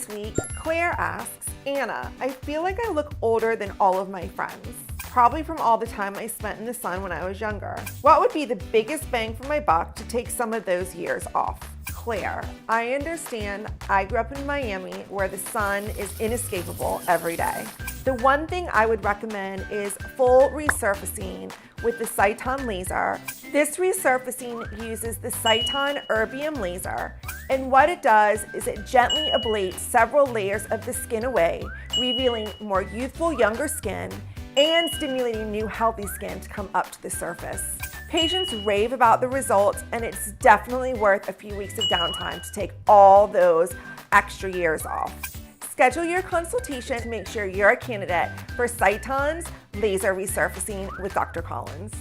This week, Claire asks, Anna, I feel like I look older than all of my friends, probably from all the time I spent in the sun when I was younger. What would be the biggest bang for my buck to take some of those years off? Claire, I understand. I grew up in Miami where the sun is inescapable every day. The one thing I would recommend is full resurfacing with the Cyton laser. This resurfacing uses the Cyton erbium laser, and what it does is it gently ablates several layers of the skin away, revealing more youthful, younger skin and stimulating new healthy skin to come up to the surface. Patients rave about the results, and it's definitely worth a few weeks of downtime to take all those extra years off. Schedule your consultation to make sure you're a candidate for Cyton's laser resurfacing with Dr. Collins.